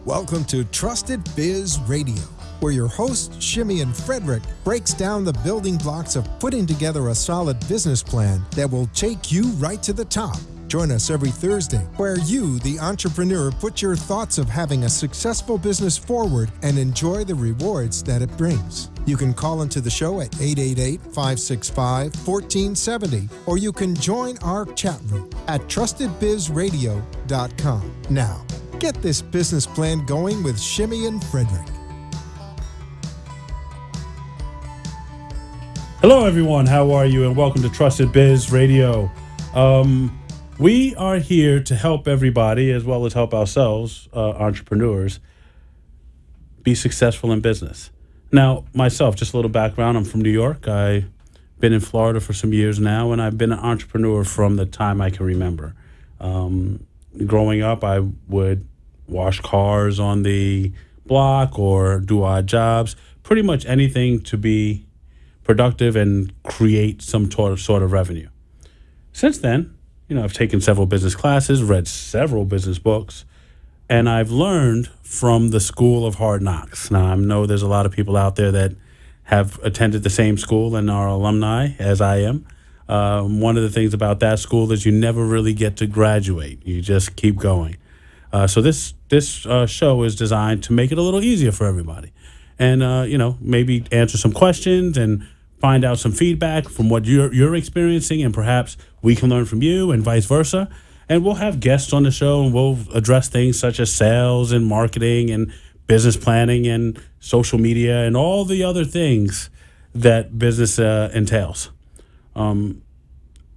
Welcome to Trusted Biz Radio, where your host, Shimmy and Frederick, breaks down the building blocks of putting together a solid business plan that will take you right to the top. Join us every Thursday, where you, the entrepreneur, put your thoughts of having a successful business forward and enjoy the rewards that it brings. You can call into the show at 888-565-1470, or you can join our chat room at trustedbizradio.com. Now, get this business plan going with Shimmy and Frederick. Hello, everyone. How are you? And welcome to Trusted Biz Radio. We are here to help everybody, as well as help ourselves, entrepreneurs, be successful in business. Now, myself, just a little background. I'm from New York. I've been in Florida for some years now, and I've been an entrepreneur from the time I can remember. Growing up, I would wash cars on the block or do odd jobs, pretty much anything to be productive and create some sort of revenue. Since then, I've taken several business classes, read several business books, and I've learned from the school of hard knocks. Now, I know there's a lot of people out there that have attended the same school and are alumni, as I am. One of the things about that school is you never really get to graduate. You just keep going. So this show is designed to make it a little easier for everybody. And, maybe answer some questions and find out some feedback from what you're experiencing, and perhaps we can learn from you and vice versa. And we'll have guests on the show, and we'll address things such as sales and marketing and business planning and social media and all the other things that business entails.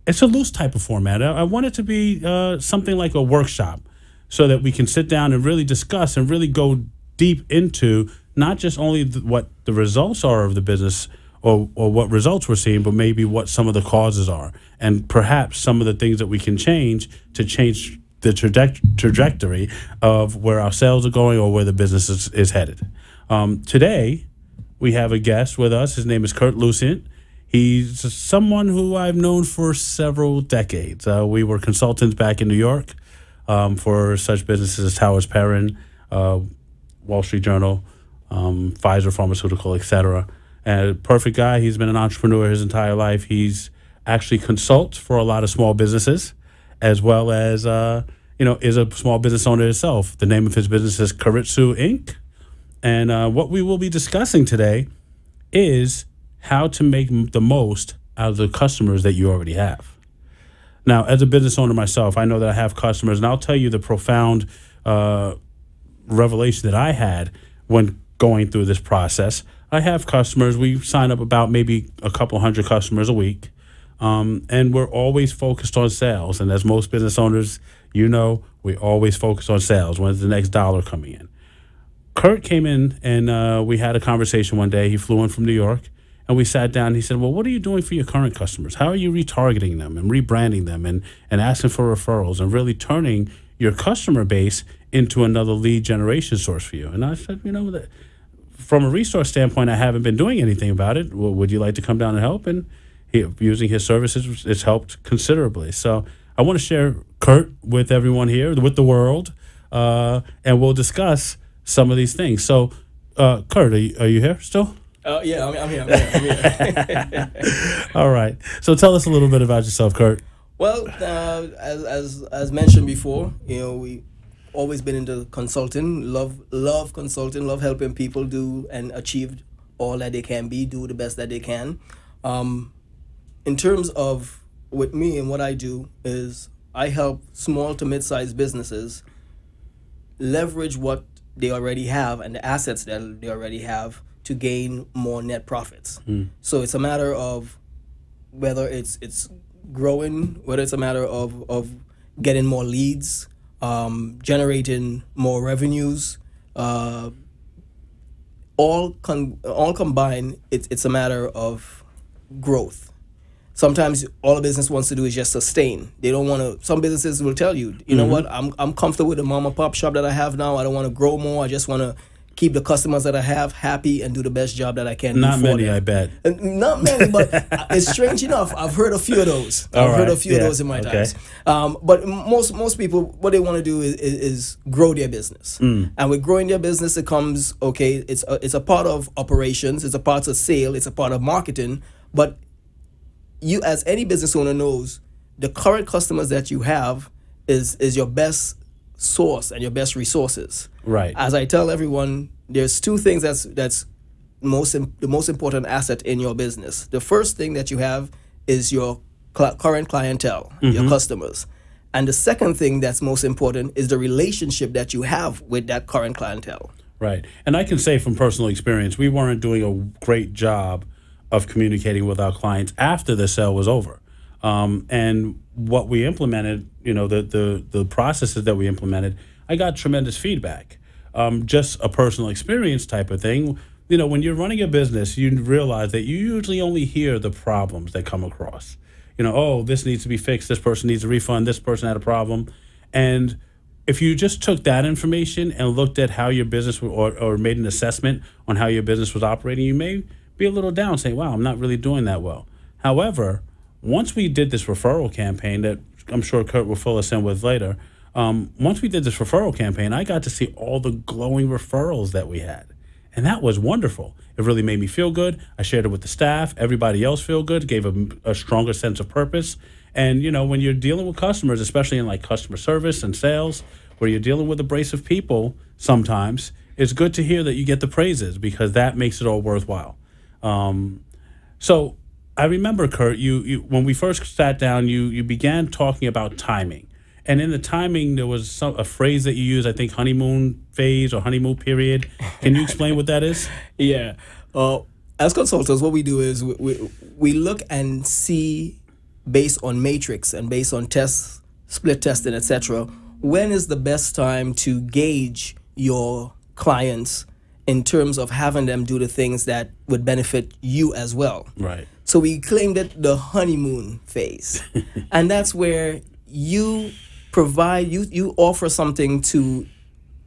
It's a loose type of format. I want it to be something like a workshop, so that we can sit down and really discuss and really go deep into not just only what the results are of the business or what results we're seeing, but maybe what some of the causes are, and perhaps some of the things that we can change to change the trajectory of where our sales are going or where the business is headed. Today, we have a guest with us. His name is Kurt Lucient. He's someone who I've known for several decades. We were consultants back in New York for such businesses as Towers Perrin, Wall Street Journal, Pfizer Pharmaceutical, etc. And a perfect guy. He's been an entrepreneur his entire life. He's actually consults for a lot of small businesses, as well as, is a small business owner himself. The name of his business is Keiretsu Inc. And what we will be discussing today is how to make the most out of the customers that you already have. Now, as a business owner myself, I know that I have customers, and I'll tell you the profound revelation that I had when going through this process. I have customers. We sign up about maybe a couple hundred customers a week, and we're always focused on sales. And as most business owners, we always focus on sales. When's the next dollar coming in? Kurt came in, and we had a conversation one day. He flew in from New York, and we sat down. And he said, well, what are you doing for your current customers? How are you retargeting them and rebranding them and asking for referrals and really turning your customer base into another lead generation source for you? And I said, that from a resource standpoint, I haven't been doing anything about it. Well, would you like to come down and help? And using his services, it's helped considerably. So I want to share Kurt with everyone here, with the world, and we'll discuss some of these things. So, Kurt, are you here still? Yeah, I'm here. All right. So tell us a little bit about yourself, Kurt. Well, as mentioned before, we always been into consulting, love consulting, love helping people do and achieve all that they can be, do the best that they can. In terms of with me and what I do is I help small to mid-sized businesses leverage what they already have and the assets that they already have to gain more net profits. So it's a matter of whether it's growing, whether it's a matter of getting more leads, generating more revenues, all combined, it's a matter of growth. Sometimes all a business wants to do is just sustain. They don't want to. Some businesses will tell you, know what, I'm comfortable with the mom and pop shop that I have now. I don't want to grow more. I just want to keep the customers that I have happy and do the best job that I can. Not do for many, them. I bet. Not many, but it's strange enough. I've heard a few of those. I've heard a few of those in my times. But most people, what they want to do is grow their business. And with growing their business, it comes, okay, it's a part of operations, it's a part of sale, it's a part of marketing. But you, as any business owner knows, the current customers that you have is your best source and your best resources. Right. As I tell everyone, there's two things that's the most important asset in your business. The first thing that you have is your current clientele, your customers. And the second thing that's most important is the relationship that you have with that current clientele. Right. And I can say from personal experience, we weren't doing a great job of communicating with our clients after the sale was over. And what we implemented, the processes that we implemented, I got tremendous feedback. Just a personal experience type of thing. When you're running a business, you realize that you usually only hear the problems that come across. Oh, this needs to be fixed. This person needs a refund. This person had a problem. And if you just took that information and looked at how your business or made an assessment on how your business was operating, you may be a little down saying, wow, I'm not really doing that well. However, once we did this referral campaign that I'm sure Kurt will fill us in with later, once we did this referral campaign, I got to see all the glowing referrals that we had. And that was wonderful. It really made me feel good. I shared it with the staff. Everybody else feel good, gave a stronger sense of purpose. And, when you're dealing with customers, especially in like customer service and sales, where you're dealing with abrasive people sometimes, it's good to hear that you get the praises because that makes it all worthwhile. So I remember, Kurt, you when we first sat down, you began talking about timing. And in the timing, there was a phrase that you used, I think, honeymoon phase or honeymoon period. Can you explain what that is? Yeah. As consultants, what we do is we look and see, based on matrix and based on tests, split testing, etc., when is the best time to gauge your clients in terms of having them do the things that would benefit you as well. Right. So we claimed it the honeymoon phase. And that's where you provide, you offer something to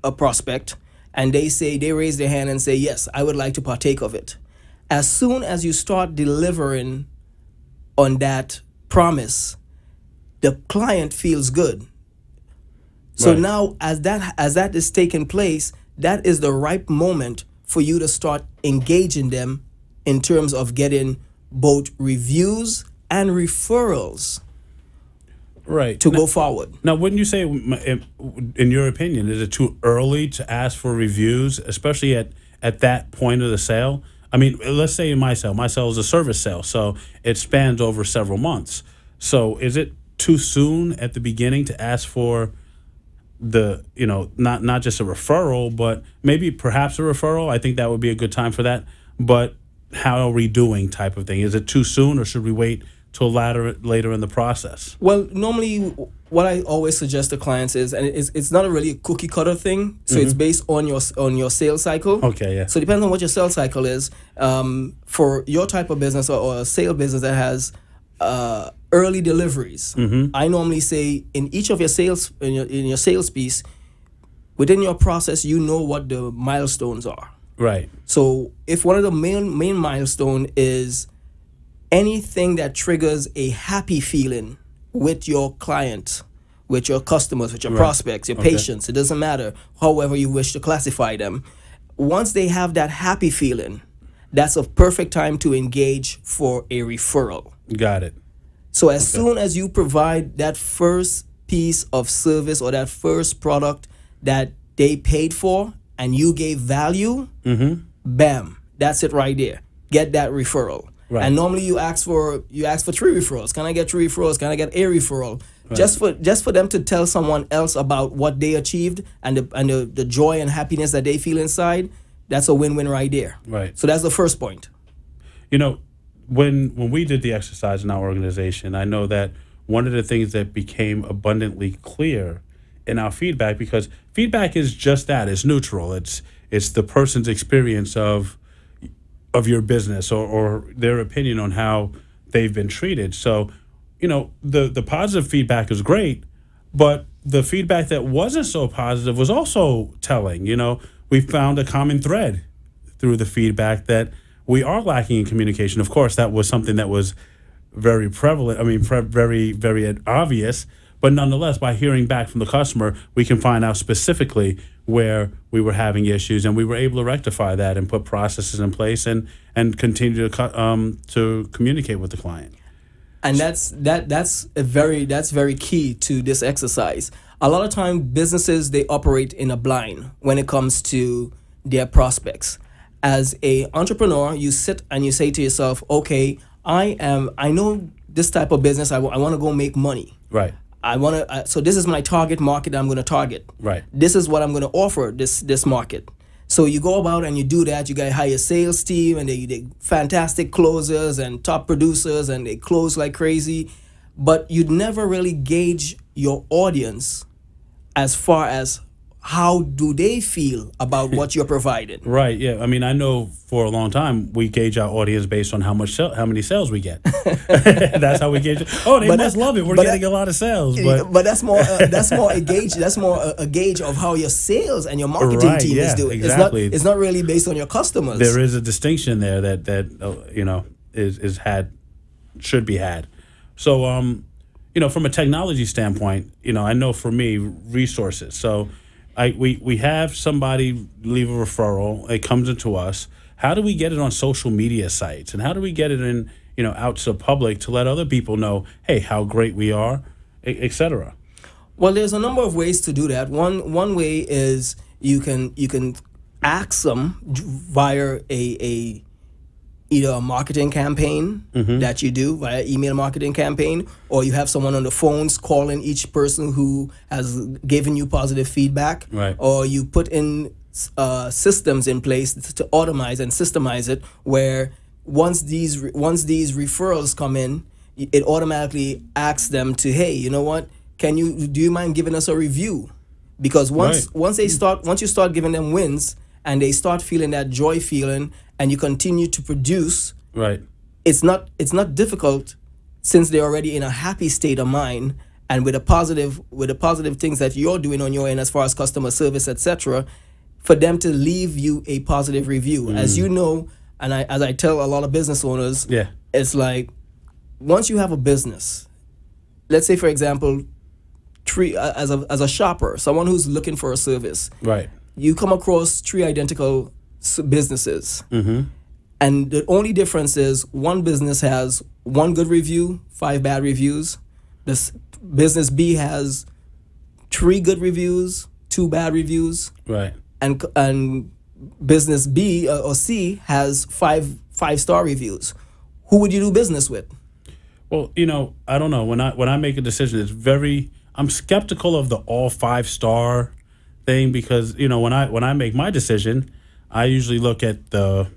a prospect and they raise their hand and say, yes, I would like to partake of it. As soon as you start delivering on that promise, the client feels good. So Right. now as that is taking place, that is the ripe moment for you to start engaging them in terms of getting both reviews and referrals. Right. To go forward. Now, wouldn't you say, in your opinion, is it too early to ask for reviews, especially at that point of the sale? I mean, let's say in my sale is a service sale, so it spans over several months. So is it too soon at the beginning to ask for not just a referral, but maybe perhaps a referral? I think that would be a good time for that. But how are we doing type of thing? Is it too soon, or should we wait till later in the process? Well, normally what I always suggest to clients is, and it's not really a cookie cutter thing, so it's based on your sales cycle. Okay, yeah. So it depends on what your sales cycle is. For your type of business or a sale business that has early deliveries, I normally say in each of your sales in your sales piece, within your process, you know what the milestones are. Right. So if one of the main milestone is anything that triggers a happy feeling with your client, with your customers, with your prospects, your patients, it doesn't matter, however you wish to classify them. Once they have that happy feeling, that's a perfect time to engage for a referral. Got it. So as soon as you provide that first piece of service or that first product that they paid for and you gave value, bam, that's it right there. Get that referral. Right. And normally you ask for 3 referrals. Can I get 3 referrals? Can I get a referral? Right. Just for them to tell someone else about what they achieved and the joy and happiness that they feel inside. That's a win-win right there. Right. So that's the first point. When we did the exercise in our organization, I know that one of the things that became abundantly clear in our feedback, because feedback is just that, it's neutral. It's the person's experience of your business or their opinion on how they've been treated. So, the positive feedback is great, but the feedback that wasn't so positive was also telling. we found a common thread through the feedback that we are lacking in communication. Of course, that was something that was very prevalent. I mean, very, very obvious. But nonetheless, by hearing back from the customer, we can find out specifically where we were having issues, and we were able to rectify that and put processes in place and continue to communicate with the client. And that's very key to this exercise. A lot of time, businesses, they operate in a blind when it comes to their prospects. As a entrepreneur, you sit and you say to yourself, okay, I know this type of business. I want to go make money. Right. So this is my target market I'm going to target. Right. This is what I'm going to offer this market. So you go about and you do that. You got to hire a sales team, and they fantastic closers and top producers, and they close like crazy. But you'd never really gauge your audience as far as how do they feel about what you're providing. Right, yeah. I mean, I know for a long time we gauge our audience based on how many sales we get. That's how we gauge it. Oh, they must love it. We're getting a lot of sales. But that's more a gauge. That's more a gauge of how your sales and your marketing team is doing. Exactly. It's not really based on your customers. There is a distinction there that should be had. So from a technology standpoint, I know for me, resources. So we have somebody leave a referral. It comes into us. How do we get it on social media sites, and how do we get it in out to the public to let other people know, hey, how great we are, etc. Well, there's a number of ways to do that. One way is you can ask them via either a marketing campaign that you do via email marketing campaign, or you have someone on the phones calling each person who has given you positive feedback, right. Or you put in systems in place to automate and systemize it, where once these referrals come in, it automatically asks them to, hey, you know what? Do you mind giving us a review? Because once you start giving them wins, and they start feeling that joy feeling, and you continue to produce, right? It's not difficult, since they're already in a happy state of mind, and with the positive things that you're doing on your end as far as customer service, etc., for them to leave you a positive review. As you know, and as I tell a lot of business owners, it's like, once you have a business, let's say for example, as a shopper, someone who's looking for a service, right? You come across 3 identical businesses, and the only difference is one business has 1 good review, 5 bad reviews. This business B has 3 good reviews, 2 bad reviews, right? And business B or C has 5-star reviews. Who would you do business with? Well, I don't know. When I make a decision, I'm skeptical of the all 5-star thing, because when I make my decision, I usually look at the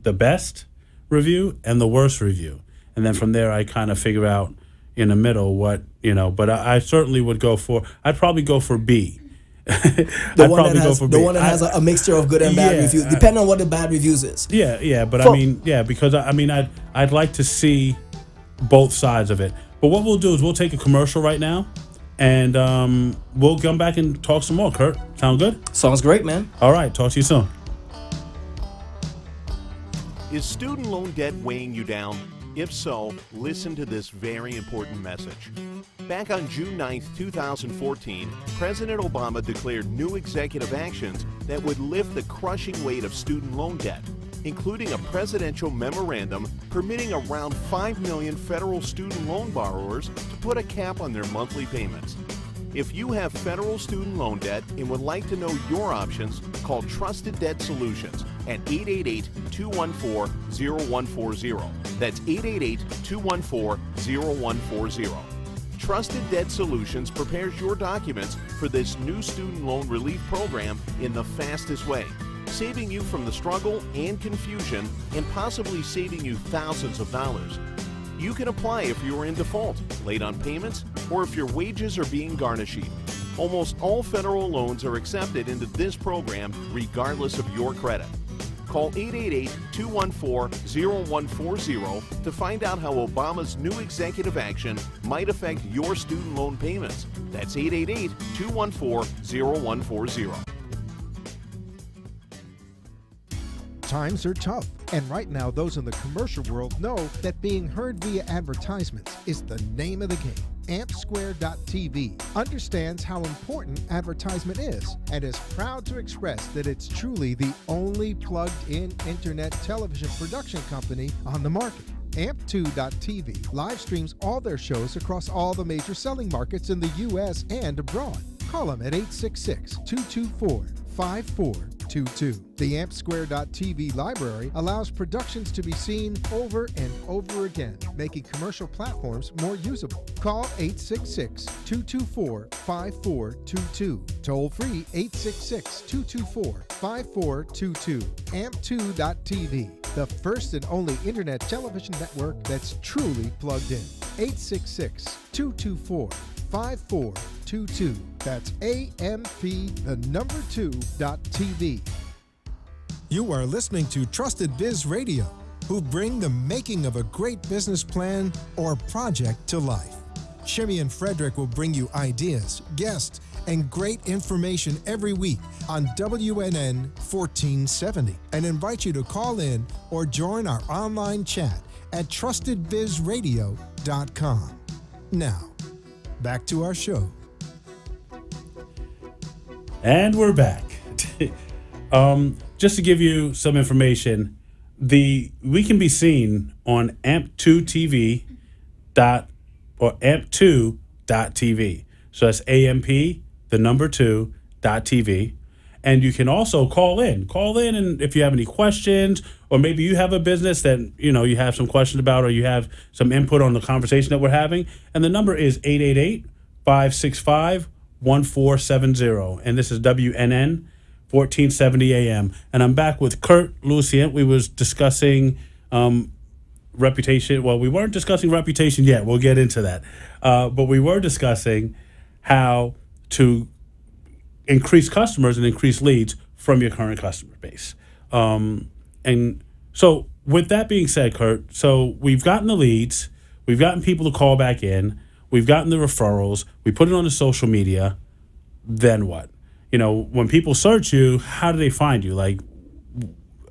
best review and the worst review, and then from there I kind of figure out in the middle what But I certainly would I'd probably go for B. The one that has a mixture of good and bad reviews, depending on what the bad reviews is. Because I'd like to see both sides of it. But what we'll do is we'll take a commercial right now. And we'll come back and talk some more, Kurt. Sound good? Sounds great, man. All right. Talk to you soon. Is student loan debt weighing you down? If so, listen to this very important message. Back on June 9th, 2014, President Obama declared new executive actions that would lift the crushing weight of student loan debt, including a presidential memorandum permitting around 5 million federal student loan borrowers to put a cap on their monthly payments. If you have federal student loan debt and would like to know your options, call Trusted Debt Solutions at 888-214-0140. That's 888-214-0140. Trusted Debt Solutions prepares your documents for this new student loan relief program in the fastest way, saving you from the struggle and confusion, and possibly saving you thousands of dollars. You can apply if you are in default, late on payments, or if your wages are being garnished. Almost all federal loans are accepted into this program regardless of your credit. Call 888-214-0140 to find out how Obama's new executive action might affect your student loan payments. That's 888-214-0140. Times are tough, and right now those in the commercial world know that being heard via advertisements is the name of the game. AmpSquare.tv understands how important advertisement is and is proud to express that it's truly the only plugged-in internet television production company on the market. Amp2.tv live streams all their shows across all the major selling markets in the U.S. and abroad. Call them at 866-224-5422. The AmpSquare.tv library allows productions to be seen over and over again, making commercial platforms more usable. Call 866-224-5422. Toll free 866-224-5422. Amp2.tv, the first and only internet television network that's truly plugged in. 866-224-5422. That's AMP2.TV. You are listening to Trusted Biz Radio, who bring the making of a great business plan or project to life. Shimmy and Frederick will bring you ideas, guests, and great information every week on WNN 1470 and invite you to call in or join our online chat at trustedbizradio.com. Now, back to our show. And we're back. Just to give you some information, we can be seen on amp2tv or amp2.tv. So that's AMP2.TV. And you can also call in. Call in, and if you have any questions, or maybe you have a business that you have some questions about, or you have some input on the conversation that we're having. And the number is 888-565-1470. And this is WNN 1470 AM. And I'm back with Kurt Lucien. We was discussing reputation. Well, we weren't discussing reputation yet. We'll get into that. But we were discussing how to increase customers and increase leads from your current customer base. And so with that being said, Kurt, so we've gotten the leads. We've gotten people to call back in. We've gotten the referrals. We put it on the social media. Then what? When people search you, how do they find you? Like,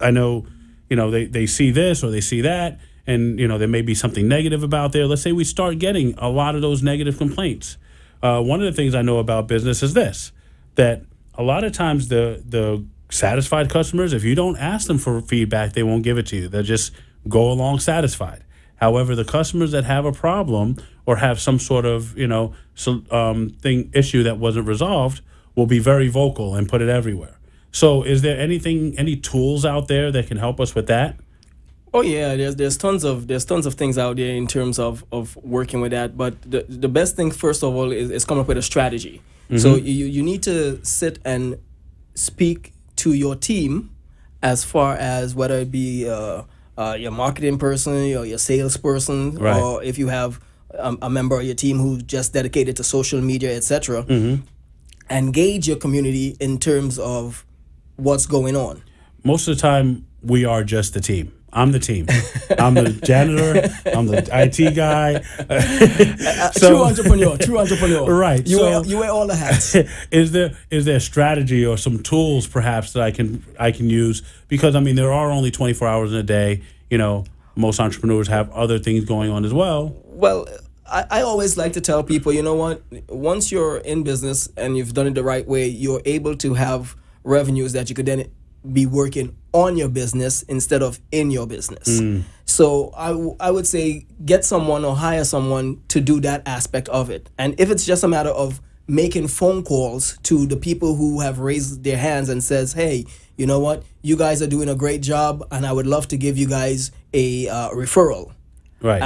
I know, they see this or they see that, and, there may be something negative about there. Let's say we start getting a lot of those negative complaints. One of the things I know about business is this, that a lot of times the satisfied customers, if you don't ask them for feedback, they won't give it to you. They'll just go along satisfied. However, the customers that have a problem or have some sort of, issue that wasn't resolved will be very vocal and put it everywhere. So is there any tools out there that can help us with that? Oh yeah, there's tons of things out there in terms of working with that. But the best thing, first of all, is come up with a strategy. Mm-hmm. So you need to sit and speak to your team, as far as whether it be your marketing person or your salesperson, right, or if you have a member of your team who's just dedicated to social media, etc. Mm-hmm. Engage your community in terms of what's going on. Most of the time, we are just the team. I'm the team. I'm the janitor. I'm the IT guy. True entrepreneur. Right. You wear all the hats. Is there a strategy or some tools perhaps that I can use? Because there are only 24 hours in a day. Most entrepreneurs have other things going on as well. Well, I always like to tell people, you know what? Once you're in business and you've done it the right way, you're able to have revenues that you could then be working on your business instead of in your business. So I would say get someone or hire someone to do that aspect of it. And if it's just a matter of making phone calls to the people who have raised their hands and says, hey, you know what? You guys are doing a great job and I would love to give you guys a referral. Right.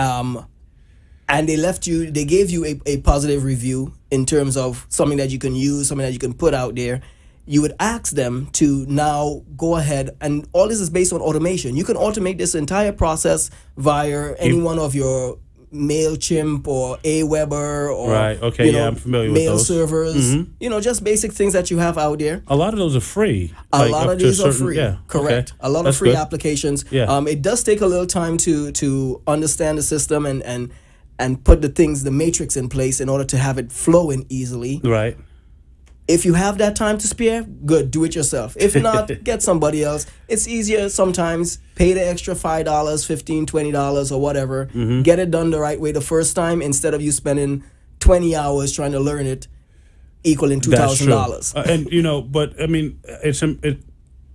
And they gave you a positive review in terms of something that you can use, something that you can put out there. You would ask them to now go ahead, and all this is based on automation. You can automate this entire process via any one of your MailChimp or Aweber or right. Okay, I'm familiar with mail those. Servers. Mm-hmm. Just basic things that you have out there. A lot of those are free. A lot of these are free. Yeah, correct. Okay. A lot That's of free good. applications. Yeah. It does take a little time to understand the system and put the matrix in place in order to have it flowing easily. Right. If you have that time to spare, good, do it yourself. If not, get somebody else. It's easier sometimes. Pay the extra $5, $15, $20 or whatever. Get it done the right way the first time instead of you spending 20 hours trying to learn it, equaling $2,000. And you know, but I mean,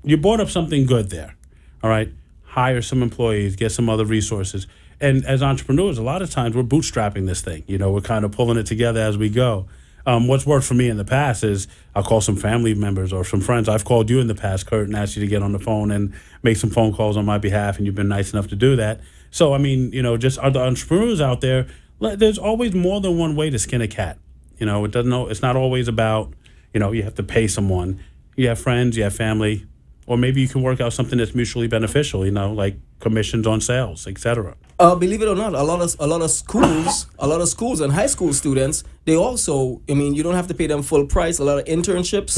you brought up something good there. All right, hire some employees, get some other resources. And as entrepreneurs, a lot of times we're bootstrapping this thing. You know, we're kind of pulling it together as we go. What's worked for me in the past is I'll call some family members or some friends. I've called you in the past, Kurt, and asked you to get on the phone and make some phone calls on my behalf, and you've been nice enough to do that. So, I mean, you know, just other entrepreneurs out there, there's always more than one way to skin a cat. You know, it's not always about, you know, you have to pay someone. You have friends, you have family, or maybe you can work out something that's mutually beneficial, you know, like commissions on sales, etc. Believe it or not, a lot of schools and high school students, they also, I mean, you don't have to pay them full price. A lot of internships,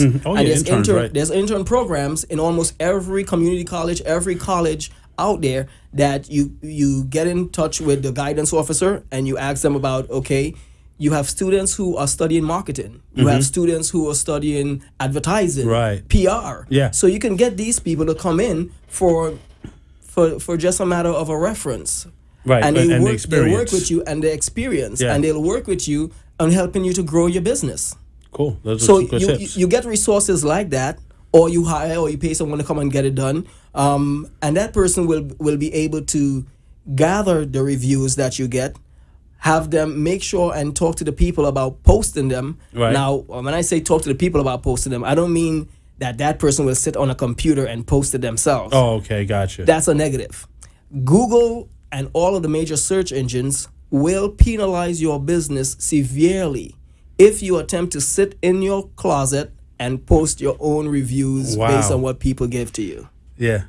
there's intern programs in almost every community college, every college out there that you get in touch with the guidance officer and you ask them about, okay, you have students who are studying marketing. You have students who are studying advertising, PR. Yeah. So you can get these people to come in for just a matter of a reference. Right, and the they experience. work with you and the experience, Yeah. and they'll work with you on helping you to grow your business. Cool. Those are So some good tips. you get resources like that, or you hire or you pay someone to come and get it done, and that person will be able to gather the reviews that you get, have them make sure and talk to the people about posting them. Right. Now, when I say talk to the people about posting them, I don't mean that person will sit on a computer and post it themselves. Oh, okay, gotcha. That's a negative. Google and all of the major search engines will penalize your business severely if you attempt to sit in your closet and post your own reviews based on what people give to you. Yeah.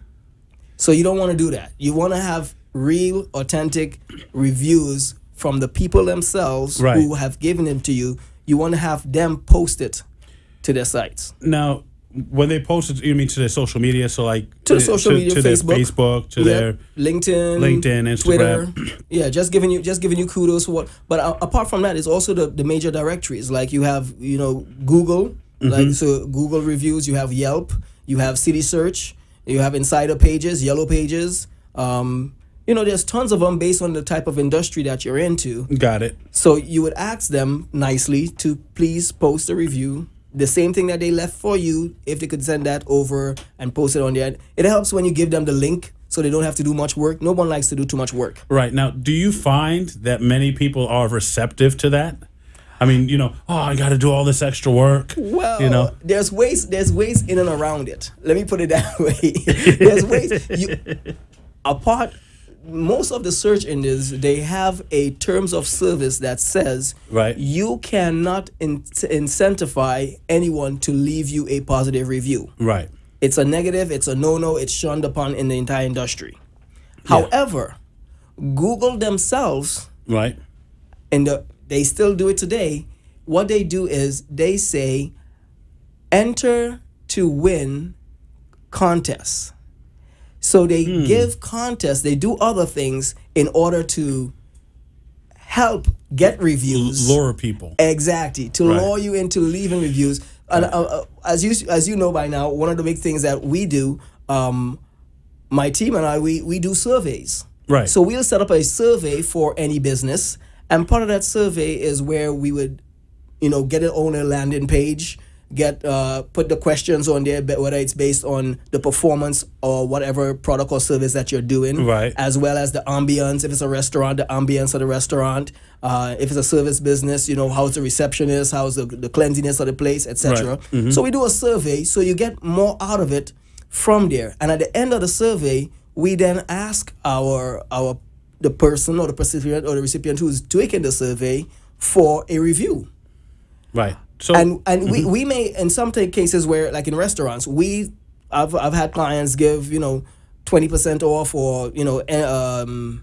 So you don't want to do that. You want to have real, authentic reviews from the people themselves who have given them to you. You want to have them post it to their sites. Now, when they post it, you mean to their social media? So like to the social media, to Facebook, their Facebook, to their LinkedIn, Instagram, Twitter. Yeah, just giving you kudos for what. But apart from that, it's also the major directories. Like you have, you know, Google, like so Google reviews. You have Yelp. You have City Search. You have Insider Pages, Yellow Pages. You know, there's tons of them based on the type of industry that you're into. Got it. So you would ask them nicely to please post a review. The same thing that they left for you, if they could send that over and post it on there. It helps when you give them the link so they don't have to do much work. No one likes to do too much work. Right. Now, do you find that many people are receptive to that? I mean, you know, I got to do all this extra work. Well, you know, there's ways in and around it. Let me put it that way. There's ways. Most of the search engines, they have a terms of service that says you cannot incentivize anyone to leave you a positive review. Right. It's a negative, it's a no-no, it's shunned upon in the entire industry. Yeah. However, Google themselves, and they still do it today, what they do is they say, enter to win contests. So they give contests, they do other things in order to help get reviews. Lure people. Exactly, to lure you into leaving reviews. And as you know by now, one of the big things that we do, my team and I, we do surveys. Right. So we'll set up a survey for any business, and part of that survey is where we would, you know, get it on a landing page, put the questions on there, whether it's based on the performance or whatever product or service that you're doing, as well as the ambience. If it's a restaurant, the ambience of the restaurant. If it's a service business, you know, how's the receptionist, how's the cleanliness of the place, etc. So we do a survey, so you get more out of it from there. And at the end of the survey, we then ask the person or the recipient who's taking the survey for a review. Right. So, and we may, in some cases where, like in restaurants, I've had clients give, you know, 20% off or, you know,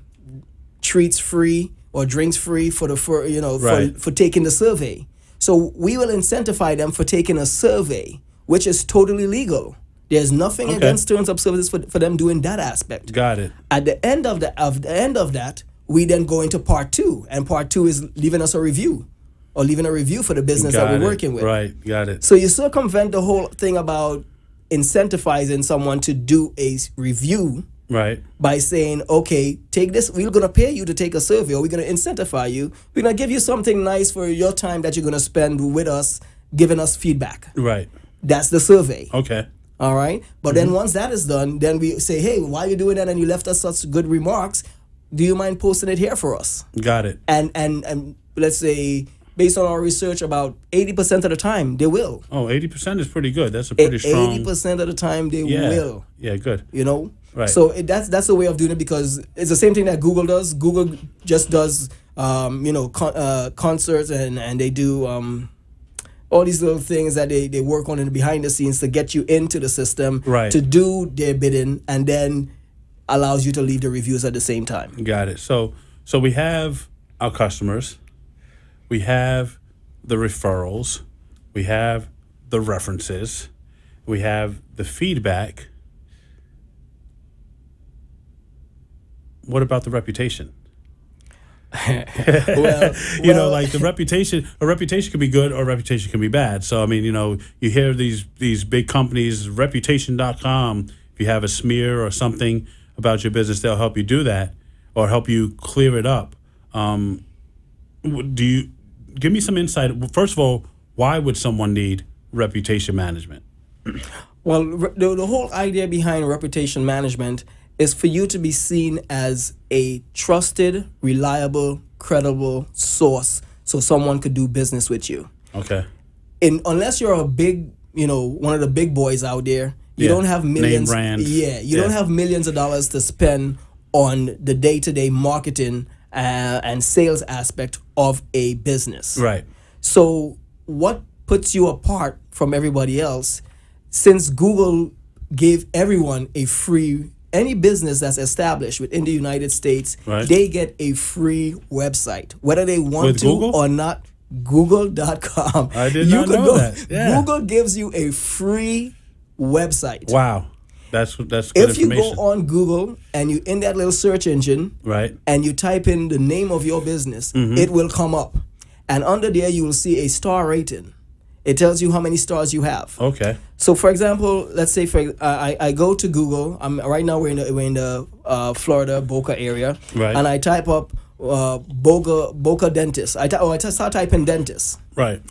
treats free or drinks free for taking the survey. So we will incentivize them for taking a survey, which is totally legal. There's nothing against terms of services for them doing that aspect. Got it. At the end of that, we then go into part two, and part two is leaving us a review. or leaving a review for the business that we're working with. Right, got it. So you circumvent the whole thing about incentivizing someone to do a review, right, by saying, okay, take this, we're going to pay you to take a survey, or we're going to incentivize you. We're going to give you something nice for your time that you're going to spend with us, giving us feedback. Right. That's the survey. Okay. All right. But then once that is done, then we say, hey, why are you doing that? And you left us such good remarks. Do you mind posting it here for us? Got it. And let's say, based on our research, about 80% of the time, they will. Oh, 80% is pretty good. That's a pretty strong... 80% of the time, they will. Yeah, good. You know? Right. So that's the way of doing it, because it's the same thing that Google does. Google just does, concerts, and they do all these little things that they work on in the behind the scenes to get you into the system, right, to do their bidding, and then allows you to leave the reviews at the same time. Got it. So we have our customers, we have the referrals, we have the references, we have the feedback. What about the reputation? well, you know, like a reputation can be good or a reputation can be bad. So, I mean, you know, you hear these big companies, reputation.com, if you have a smear or something about your business, they'll help you do that or help you clear it up. Do you give me some insight? First of all, why would someone need reputation management? Well, the whole idea behind reputation management is for you to be seen as a trusted, reliable, credible source so someone could do business with you. Okay. Unless you're a big, one of the big boys out there, you don't have millions. Name brand. Yeah, you don't have millions of dollars to spend on the day-to-day marketing and sales aspect of a business. Right. So what puts you apart from everybody else, since Google gave everyone a free... Any business that's established within the United States, right, they get a free website, whether they want with to Google? Or not. Google.com. I did not know that. Yeah. Google gives you a free website. Wow, that's good if you information. go on Google and you in that little search engine, right, and you type in the name of your business, it will come up, and under there you will see a star rating. It tells you how many stars you have. Okay. So, for example, let's say I go to Google. Right now we're in the Florida Boca area, right, and I type up Boca dentist. I start typing dentist. Right.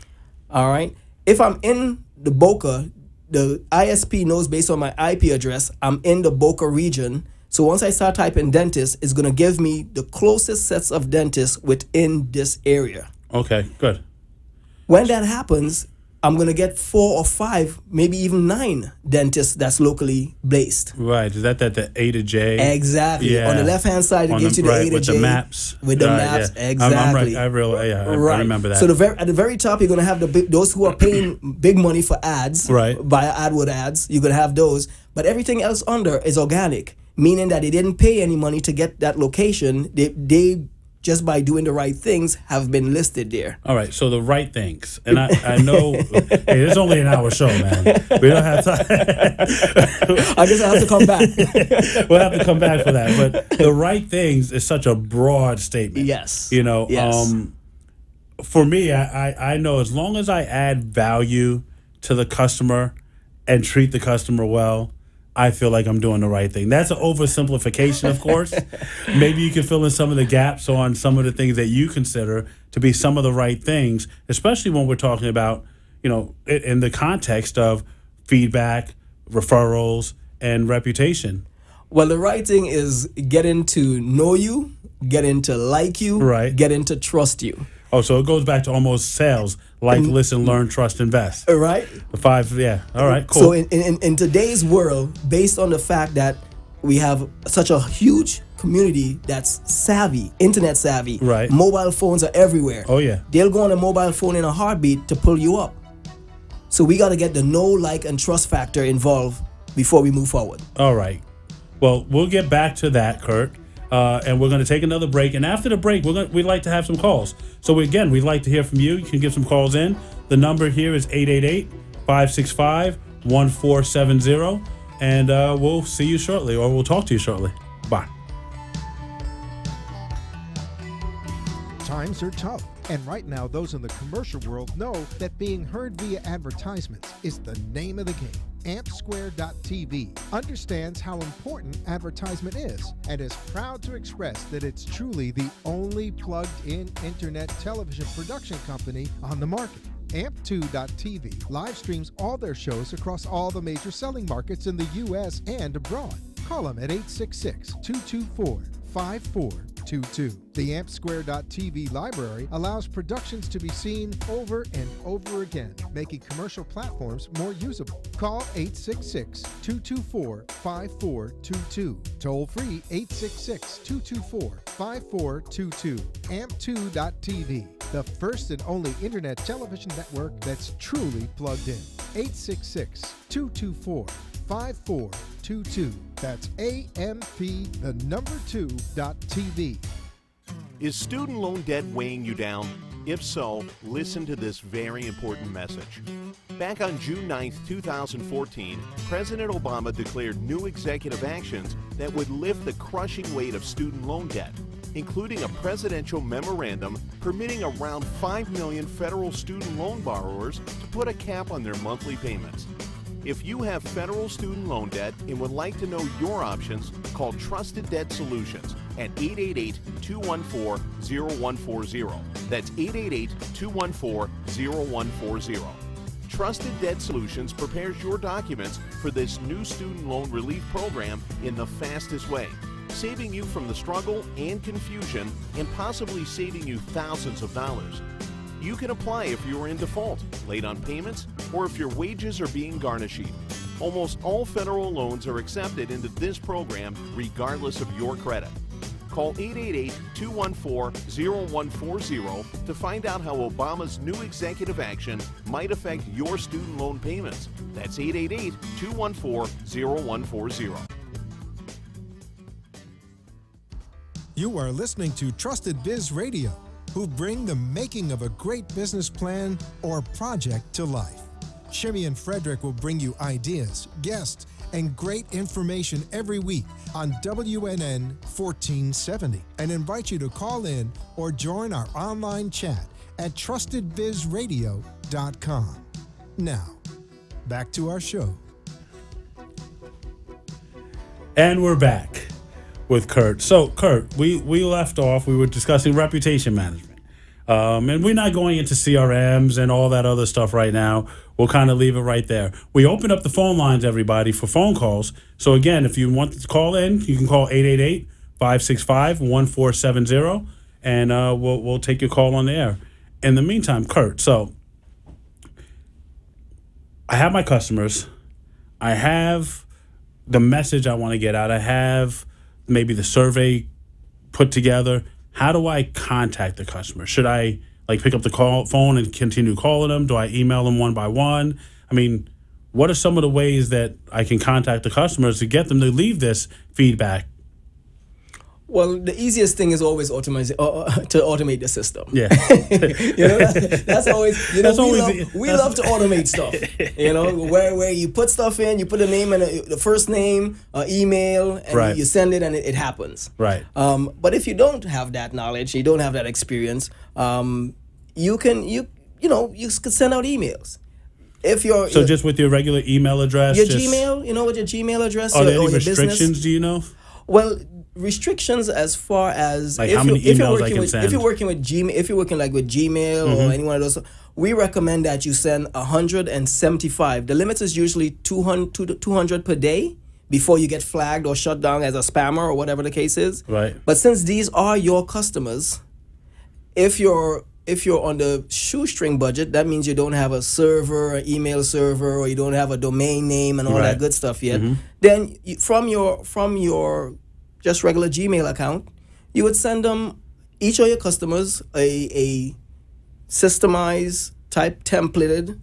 All right. If I'm in the Boca, the ISP knows based on my IP address I'm in the Boca region. So once I start typing dentist, it's gonna give me the closest sets of dentists within this area. Okay. Good. When that happens, I'm going to get 4 or 5, maybe even 9 dentists that's locally based. Right. Is that the A to J? Exactly. Yeah. On the left-hand side, it gives you the A to with J. the maps. With the maps, yeah. exactly. I remember that. So at the very top, you're going to have those who are paying big money for ads, right, via AdWord ads. You're going to have those. But everything else under is organic, meaning that they didn't pay any money to get that location. They just by doing the right things, have been listed there. All right, so the right things. And I know, hey, it's only an hour show, man. We don't have time. I guess I have to come back. We'll have to come back for that. But the right things is such a broad statement. Yes. Yes. For me, I know as long as I add value to the customer and treat the customer well, I feel like I'm doing the right thing. That's an oversimplification, of course. Maybe you can fill in some of the gaps on some of the things that you consider to be some of the right things, especially when we're talking about, in the context of feedback, referrals, and reputation. Well, the right thing is getting to know you, getting to like you, right, getting to trust you. Oh, so it goes back to almost sales, like listen, learn, trust, invest. Right. The 5, yeah. All right, cool. So in today's world, based on the fact that we have such a huge community that's savvy, internet savvy, right, mobile phones are everywhere. Oh, yeah. They'll go on a mobile phone in a heartbeat to pull you up. So we got to get the know, like, and trust factor involved before we move forward. All right. Well, we'll get back to that, Kurt. And we're going to take another break. And after the break, we'd like to have some calls. So, again, we'd like to hear from you. You can give some calls in. The number here is 888-565-1470. And we'll see you shortly, or we'll talk to you shortly. Bye. Times are tough. And right now, those in the commercial world know that being heard via advertisements is the name of the game. AmpSquare.tv understands how important advertisement is and is proud to express that it's truly the only plugged-in internet television production company on the market. Amp2.tv live streams all their shows across all the major selling markets in the U.S. and abroad. Call them at 866-224-5422. The AmpSquare.tv library allows productions to be seen over and over again, making commercial platforms more usable. Call 866-224-5422. Toll free 866-224-5422. Amp2.tv, the first and only internet television network that's truly plugged in. 866-224-5422. That's AMP2.TV. Is student loan debt weighing you down? If so, listen to this very important message. Back on June 9, 2014, President Obama declared new executive actions that would lift the crushing weight of student loan debt, including a presidential memorandum permitting around 5 million federal student loan borrowers to put a cap on their monthly payments. If you have federal student loan debt and would like to know your options, call Trusted Debt Solutions at 888-214-0140. That's 888-214-0140. Trusted Debt Solutions prepares your documents for this new student loan relief program in the fastest way, saving you from the struggle and confusion and possibly saving you thousands of dollars. You can apply if you are in default, late on payments, or if your wages are being garnished. Almost all federal loans are accepted into this program regardless of your credit. Call 888-214-0140 to find out how Obama's new executive action might affect your student loan payments. That's 888-214-0140. You are listening to Trusted Biz Radio, who bring the making of a great business plan or project to life. Shimmy and Frederick will bring you ideas, guests, and great information every week on WNN 1470 and invite you to call in or join our online chat at trustedbizradio.com. Now, back to our show. And we're back with Kurt. So, Kurt, we left off, we were discussing reputation management. And we're not going into CRMs and all that other stuff right now. We'll kind of leave it right there. We opened up the phone lines, everybody, for phone calls. So, again, if you want to call in, you can call 888-565-1470, and we'll take your call on the air. In the meantime, Kurt, so I have my customers. I have the message I want to get out. I have maybe the survey put together. How do I contact the customer? Should I pick up the phone and continue calling them? Do I email them one by one? I mean, what are some of the ways that I can contact the customers to get them to leave this feedback? Well, the easiest thing is always to automate the system. Yeah, that's always. We love to automate stuff. Where you put stuff in, you put a name and the first name, email, and right. You send it, and it happens. Right. But if you don't have that knowledge, you don't have that experience, you can send out emails. If you're just with your regular email address, your Gmail, with your Gmail address, are there any your restrictions? Business, do you know? Well, restrictions as far as how many emails I can send. If you're working with Gmail, if you're working with Gmail or any one of those, we recommend that you send 175. The limit is usually 200 per day before you get flagged or shut down as a spammer or whatever the case is. Right. But since these are your customers, if you're on the shoestring budget, that means you don't have a server, an email server, or you don't have a domain name and all that good stuff yet. Then from your just regular Gmail account, you would send them, each of your customers, a systemized type templated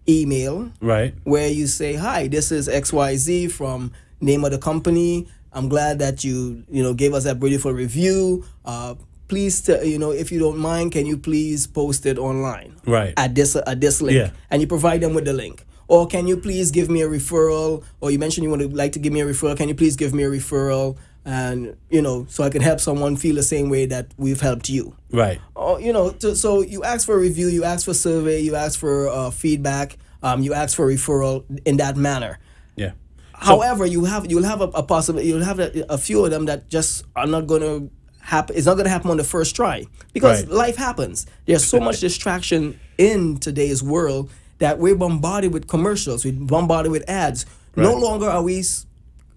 email. Right. Where you say, hi, this is XYZ from name of the company. I'm glad that you gave us that beautiful review. Please, if you don't mind, can you please post it online? Right. At this link. Yeah. And you provide them with the link. Or can you please give me a referral? Or you mentioned you would like to give me a referral. Can you please give me a referral? and so I can help someone feel the same way that we've helped you. Right. So you ask for a review, you ask for survey, you ask for feedback, you ask for referral in that manner. Yeah. However, you'll have a few of them that just are not going to happen. It's not going to happen on the first try because life happens. There's so much distraction in today's world that we're bombarded with commercials, we're bombarded with ads. Right. No longer are we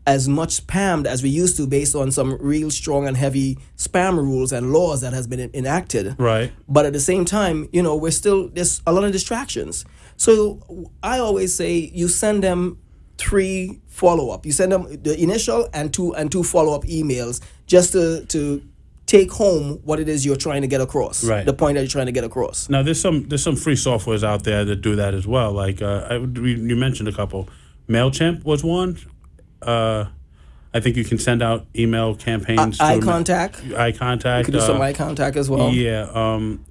as much spammed as we used to based on some real strong and heavy spam rules and laws that has been enacted. Right. But at the same time, there's a lot of distractions. So I always say you send them 3 follow-up. You send them the initial and two follow-up emails just to take home what it is you're trying to get across. Right. The point that you're trying to get across. Now there's some free softwares out there that do that as well. Like you mentioned a couple. MailChimp was one. I think you can send out email campaigns. iContact. iContact. You can do some iContact as well. Yeah.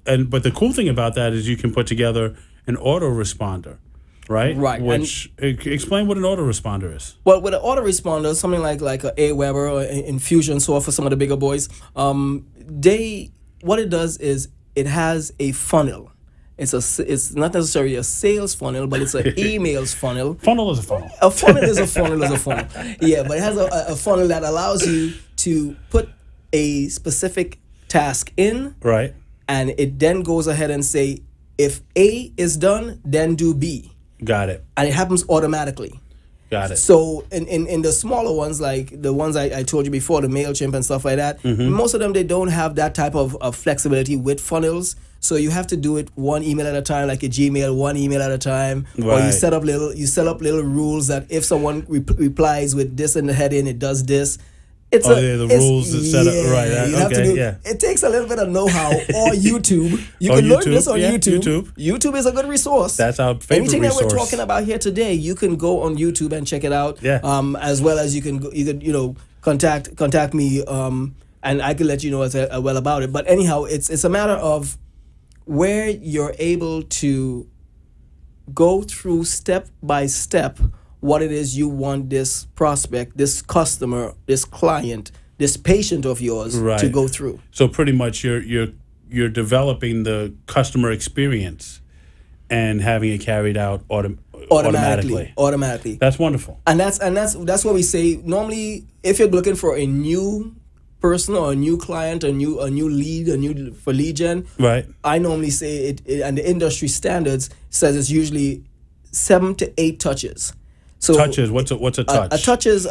But the cool thing about that is you can put together an autoresponder. Right? Right. Which, explain what an autoresponder is. Well, with an autoresponder, something like a Aweber or Infusionsoft for some of the bigger boys, what it does is it has a funnel. It's not necessarily a sales funnel, but it's an emails funnel. Funnel is a funnel. A funnel is a funnel is a funnel. Yeah, but it has a funnel that allows you to put a specific task in. Right. And it then goes ahead and say, if A is done, then do B. Got it. And it happens automatically. Got it. So in the smaller ones, like the ones I told you before, the MailChimp and stuff like that, most of them, they don't have that type of flexibility with funnels. So you have to do it one email at a time, like a Gmail, one email at a time. Right. Or you set up little rules that if someone replies with this in the heading, it does this. The rules are set up right. You have to do. Yeah. It takes a little bit of know-how. Or YouTube. You can learn this on YouTube. YouTube is a good resource. That's our favorite Anything resource. that we're talking about here today, you can go on YouTube and check it out. Yeah. As well as you could contact me, and I can let you know as well about it. But anyhow, it's a matter of where you're able to go through step by step what it is you want this prospect, this customer, this client, this patient of yours to go through. So pretty much you're developing the customer experience and having it carried out automatically. That's wonderful. And that's what we say. Normally, if you're looking for a new person or a new client, a new lead, for lead gen, right? I normally say it, and the industry standards says it's usually 7 to 8 touches. So touches. What's a touch? A touch is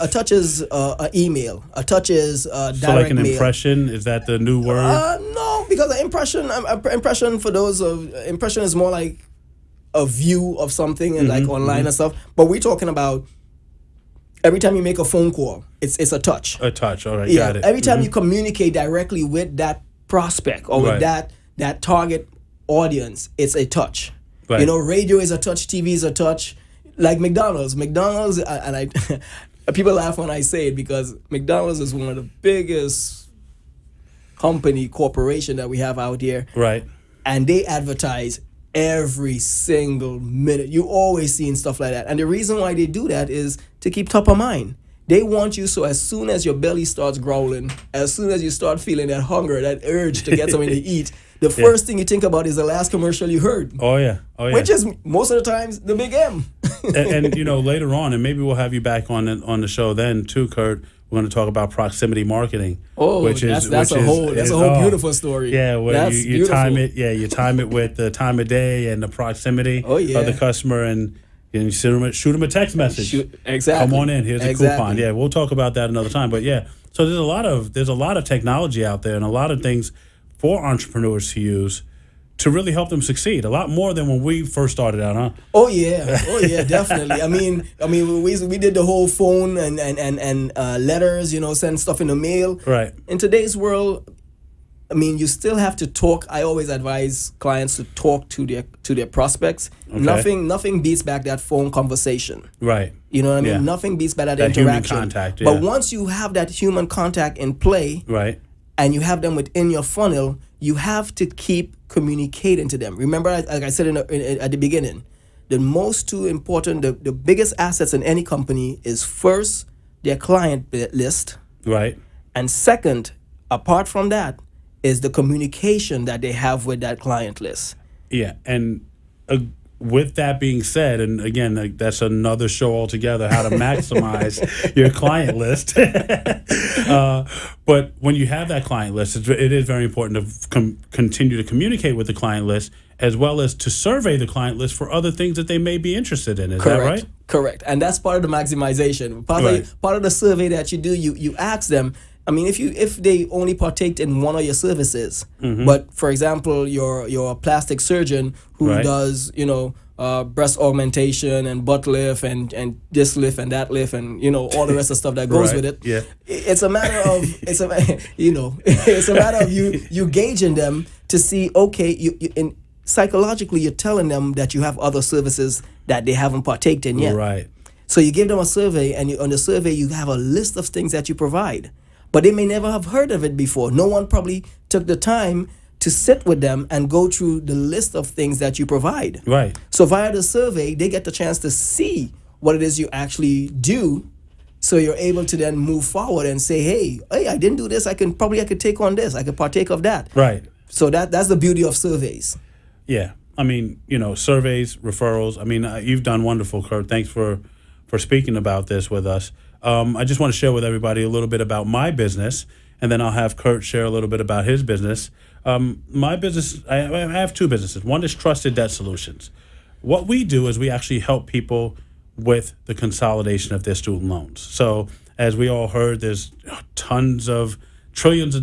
an email. A touch is direct mail. So like an impression? Is that the new word? No, because an impression for those impression is more like a view of something and like online and stuff. But we're talking about every time you make a phone call, it's a touch. A touch. All right, yeah. Got it. Every time you communicate directly with that prospect or with that target audience, it's a touch. Right. Radio is a touch. TV is a touch. Like McDonald's, and people laugh when I say it because McDonald's is one of the biggest corporation that we have out here. Right. And they advertise every single minute. You always seeing stuff like that. And the reason why they do that is to keep top of mind. They want you so as soon as your belly starts growling, as soon as you start feeling that hunger, that urge to get something to eat, the first thing you think about is the last commercial you heard. Oh yeah. Which is most of the times the big M. and later on, and maybe we'll have you back on the show then too, Kurt. We're going to talk about proximity marketing. Oh, that's a whole beautiful story. Yeah, where you time it. Yeah, you time it with the time of day and the proximity of the customer, and you shoot them a text message. Exactly. Come on in. Here's a coupon. Yeah, we'll talk about that another time. But yeah, so there's a lot of technology out there and a lot of things for entrepreneurs to use to really help them succeed. A lot more than when we first started out, huh? Oh yeah, definitely. I mean, we did the whole phone and letters, send stuff in the mail. Right. In today's world, I mean, you still have to talk. I always advise clients to talk to their prospects. Okay. Nothing beats back that phone conversation. Right. You know what I mean? Yeah. Nothing beats back that interaction. Human contact. Yeah. But once you have that human contact in play, right, and you have them within your funnel, you have to keep communicating to them. Remember, like I said at the beginning, the most two important, the biggest assets in any company is first their client list, right, And second, apart from that, is the communication that they have with that client list. Yeah, and with that being said, and again, that's another show altogether, how to maximize your client list. But when you have that client list, it is very important to continue to communicate with the client list, as well as to survey the client list for other things that they may be interested in. Is Correct. that right? Correct. And that's part of the maximization. Part of the survey that you do, you ask them, I mean, if they only partake in one of your services, but for example, you're a plastic surgeon who does, breast augmentation and butt lift and this lift and that lift and all the rest of stuff that goes with it. Yeah. It's a matter of it's a matter of you gauging them to see, okay, psychologically you're telling them that you have other services that they haven't partaked in yet. Right. So you give them a survey, and on the survey you have a list of things that you provide. But they may never have heard of it before. No one probably took the time to sit with them and go through the list of things that you provide. Right. So via the survey, they get the chance to see what it is you actually do. So you're able to then move forward and say, hey, I didn't do this. I could take on this. I could partake of that. Right. So that's the beauty of surveys. Yeah. I mean, surveys, referrals. I mean, you've done wonderful, Kurt. Thanks for speaking about this with us. I just want to share with everybody a little bit about my business, and then I'll have Kurt share a little bit about his business. My business, I have two businesses. One is Trusted Debt Solutions. What we do is we actually help people with the consolidation of their student loans. So as we all heard, there's trillions of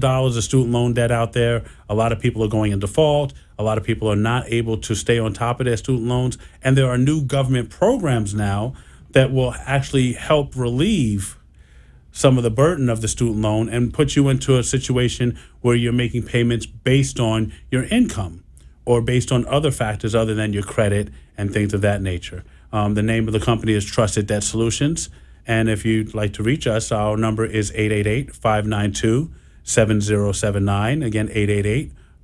dollars of student loan debt out there. A lot of people are going in default. A lot of people are not able to stay on top of their student loans. And there are new government programs now that will actually help relieve some of the burden of the student loan and put you into a situation where you're making payments based on your income or based on other factors other than your credit and things of that nature. The name of the company is Trusted Debt Solutions. And if you'd like to reach us, our number is 888-592-7079. Again,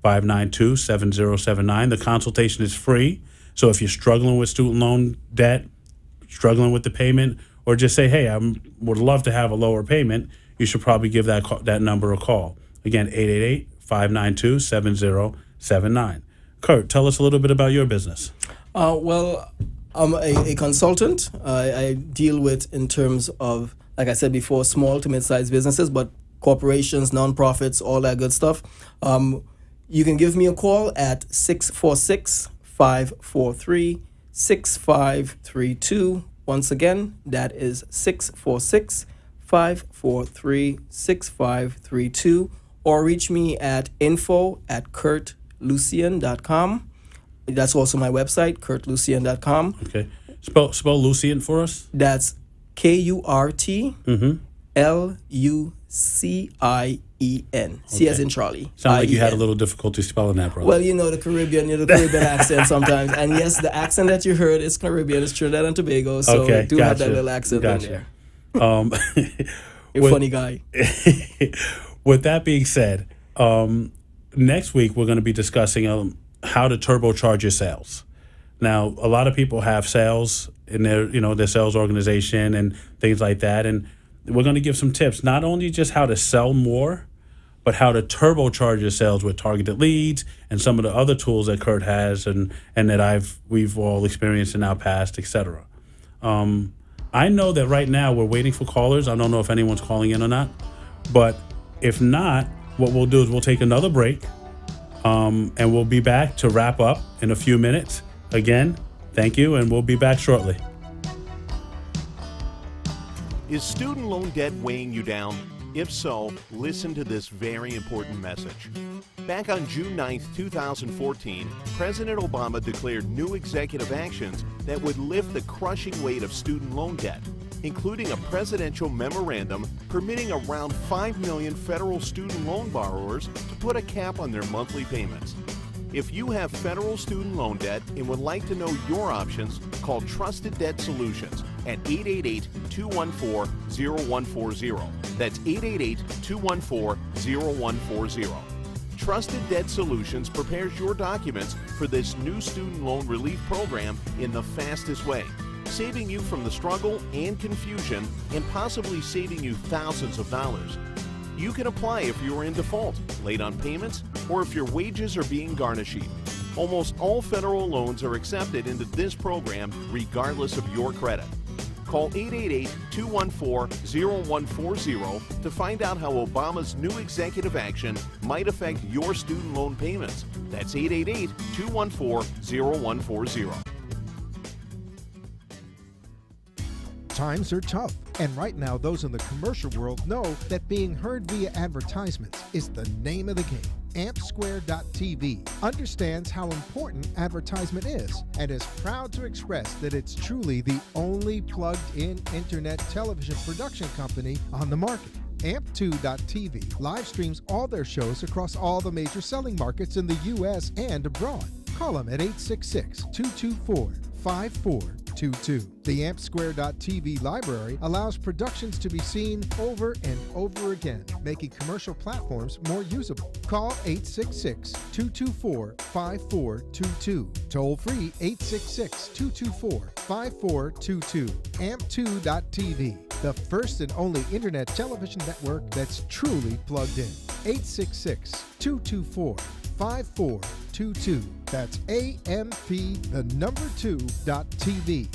888-592-7079. The consultation is free. So if you're struggling with student loan debt, struggling with the payment, or just say, hey, I would love to have a lower payment, you should probably give that number a call. Again, 888-592-7079. Kurt, tell us a little bit about your business. Well, I'm a consultant. I deal with, in terms of, like I said before, small to mid-sized businesses, but corporations, nonprofits, all that good stuff. You can give me a call at 646-543-6532. Once again, that is 646-543-6532. Or reach me at info@kurtlucian.com. That's also my website, kurtlucian.com. Okay. Spell Lucian for us. That's KURTLUCIEN. C as in Charlie. Sounds like you had a little difficulty spelling that, brother. Well, the Caribbean accent sometimes. And yes, the accent that you heard is Caribbean. It's Trinidad and Tobago. So okay, I do have that little accent in there. You're a funny guy. With that being said, next week we're going to be discussing how to turbocharge your sales. Now, a lot of people have sales in their sales organization and things like that, and we're going to give some tips, not only just how to sell more, but how to turbocharge your sales with targeted leads and some of the other tools that Kurt has and that we've all experienced in our past, etc. I know that right now we're waiting for callers. I don't know if anyone's calling in or not, but if not, what we'll do is we'll take another break, and we'll be back to wrap up in a few minutes. Again, thank you, and we'll be back shortly. Is student loan debt weighing you down? If so, listen to this very important message. Back on June 9, 2014, President Obama declared new executive actions that would lift the crushing weight of student loan debt, including a presidential memorandum permitting around 5 million federal student loan borrowers to put a cap on their monthly payments. If you have federal student loan debt and would like to know your options, call Trusted Debt Solutions at 888-214-0140. That's 888-214-0140. Trusted Debt Solutions prepares your documents for this new student loan relief program in the fastest way, saving you from the struggle and confusion and possibly saving you thousands of dollars. You can apply if you are in default, late on payments, or if your wages are being garnished. Almost all federal loans are accepted into this program regardless of your credit. Call 888-214-0140 to find out how Obama's new executive action might affect your student loan payments. That's 888-214-0140. Times are tough, and right now those in the commercial world know that being heard via advertisements is the name of the game. AmpSquare.tv understands how important advertisement is and is proud to express that it's truly the only plugged-in internet television production company on the market. Amp2.tv live streams all their shows across all the major selling markets in the U.S. and abroad. Call them at 866-224-5422. The AmpSquare.tv library allows productions to be seen over and over again, making commercial platforms more usable. Call 866-224-5422. Toll free 866-224-5422. Amp2.tv, the first and only internet television network that's truly plugged in. 866-224-5422. That's AMP2.TV.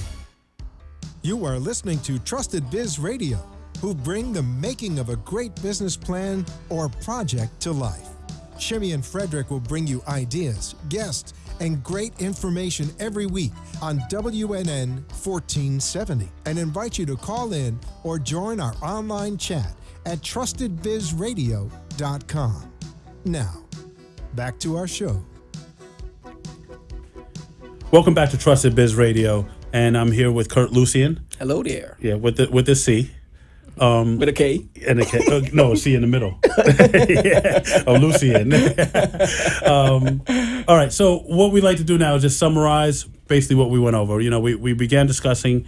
You are listening to Trusted Biz Radio, who bring the making of a great business plan or project to life. Shimmy and Frederick will bring you ideas, guests, and great information every week on WNN 1470 and invite you to call in or join our online chat at trustedbizradio.com. Now, back to our show. Welcome back to Trusted Biz Radio, and I'm here with Kurt Lucian. Hello there. Yeah, with the C. With a K? And a K. No, a C in the middle. Yeah. Oh, Lucian. All right, so what we'd like to do now is just summarize basically what we went over. You know, we began discussing,